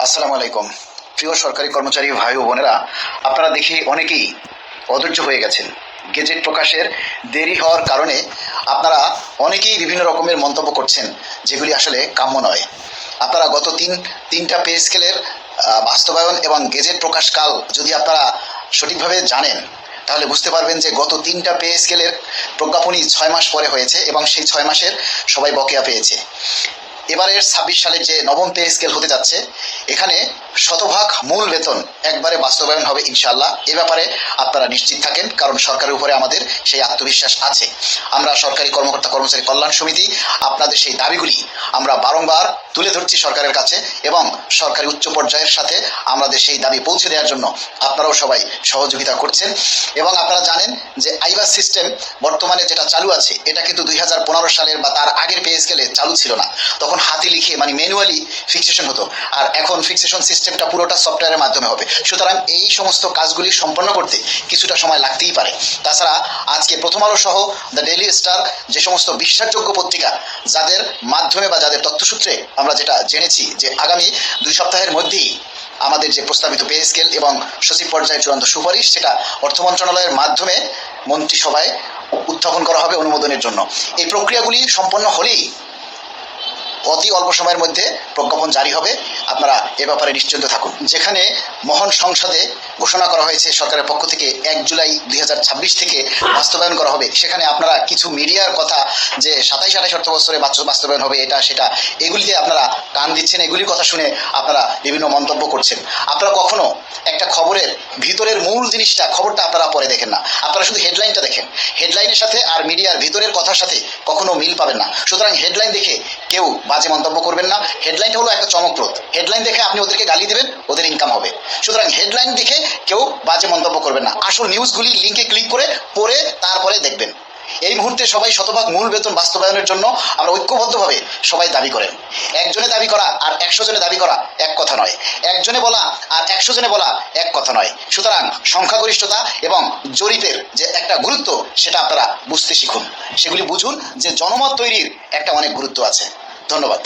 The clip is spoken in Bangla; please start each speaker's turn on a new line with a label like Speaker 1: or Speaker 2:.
Speaker 1: আসসালামু আলাইকুম। প্রিয় সরকারি কর্মচারী ভাই ও বোনেরা, আপনারা দেখি অনেকেই অধৈর্য হয়ে গেছেন। গেজেট প্রকাশের দেরি হওয়ার কারণে আপনারা অনেকেই বিভিন্ন রকমের মন্তব্য করছেন, যেগুলি আসলে কাম্য নয়। আপনারা গত তিনটা পে স্কেলের বাস্তবায়ন এবং গেজেট প্রকাশকাল যদি আপনারা সঠিকভাবে জানেন, তাহলে বুঝতে পারবেন যে গত তিনটা পে স্কেলের প্রজ্ঞাপনই 6 মাস পরে হয়েছে এবং সেই 6 মাসের সবাই বকেয়া পেয়েছে। এবারের 26 সালের যে নবম পে স্কেল হতে যাচ্ছে, এখানে শতভাগ মূল বেতন একবারে বাস্তবায়ন হবে ইনশাআল্লাহ। এ ব্যাপারে আপনারা নিশ্চিত থাকেন, কারণ সরকারের উপরে আমাদের সেই আত্মবিশ্বাস আছে। আমরা সরকারি কর্মকর্তা কর্মচারী কল্যাণ সমিতি আপনাদের সেই দাবিগুলি আমরা বারংবার তুলে ধরছি সরকারের কাছে, এবং সরকারি উচ্চ পর্যায়ের সাথে আমাদের সেই দাবি পৌঁছে দেওয়ার জন্য আপনারাও সবাই সহযোগিতা করছেন। এবং আপনারা জানেন যে আইবাস সিস্টেম বর্তমানে যেটা চালু আছে, এটা কিন্তু 2015 সালের বা তার আগের পে স্কেলে চালু ছিল না। তখন হাতে লিখে মানে ম্যানুয়ালি ফিক্সেশন হতো, আর এখন ফিক্সেশন সিস্টেমটা পুরোটা সফটওয়্যারের মাধ্যমে হবে। সুতরাং এই সমস্ত কাজগুলি সম্পন্ন করতে কিছুটা সময় লাগতেই পারে। তাছাড়া আজকে প্রথম আলো সহ দ্য ডেইলি স্টার, যে সমস্ত বিশ্বাসযোগ্য পত্রিকা, যাদের মাধ্যমে বা যাদের তথ্যসূত্রে আমরা যেটা জেনেছি যে আগামী 2 সপ্তাহের মধ্যেই আমাদের যে প্রস্তাবিত পে স্কেল এবং সচিব পর্যায়ে চূড়ান্ত সুপারিশ, সেটা অর্থ মন্ত্রণালয়ের মাধ্যমে মন্ত্রিসভায় উত্থাপন করা হবে অনুমোদনের জন্য। এই প্রক্রিয়াগুলি সম্পন্ন হলেই অতি অল্প সময়ের মধ্যে প্রজ্ঞাপন জারি হবে। আপনারা এ ব্যাপারে নিশ্চিন্ত থাকুন। যেখানে মহান সংসদে ঘোষণা করা হয়েছে সরকারের পক্ষ থেকে 1 জুলাই 2026 থেকে বাস্তবায়ন করা হবে, সেখানে আপনারা কিছু মিডিয়ার কথা যে 27-28 অর্থ বছরে বাস্তবায়ন হবে, এটা সেটা, এগুলিতে আপনারা কান দিচ্ছেন। এগুলির কথা শুনে আপনারা বিভিন্ন মন্তব্য করছেন। আপনারা কখনো একটা খবরের ভিতরের মূল জিনিসটা, খবরটা আপনারা পরে দেখেন না, আপনারা শুধু হেডলাইনটা দেখেন। হেডলাইনের সাথে আর মিডিয়ার ভিতরের কথার সাথে কখনো মিল পাবেন না। সুতরাং হেডলাইন দেখে কেউ বাজে মন্তব্য করবেন না। হেডলাইনটা হলো একটা চমকপ্রদ। হেডলাইন দেখে আপনি ওদেরকে গালি দেবেন, ওদের ইনকাম হবে। সুতরাং হেডলাইন দেখে কেউ বাজে মন্তব্য করবেন না। আসল নিউজগুলি লিঙ্কে ক্লিক করে পড়ে তারপরে দেখবেন। এই মুহূর্তে সবাই শতভাগ মূল বেতন বাস্তবায়নের জন্য আমরা ঐক্যবদ্ধভাবে সবাই দাবি করেন। একজনে দাবি করা আর 100 জনে দাবি করা এক কথা নয়। একজনে বলা আর 100 জনে বলা এক কথা নয়। সুতরাং সংখ্যাগরিষ্ঠতা এবং জরিপের যে একটা গুরুত্ব, সেটা আপনারা বুঝতে শিখুন। সেগুলি বুঝুন যে জনমত তৈরির একটা অনেক গুরুত্ব আছে। ধন্যবাদ।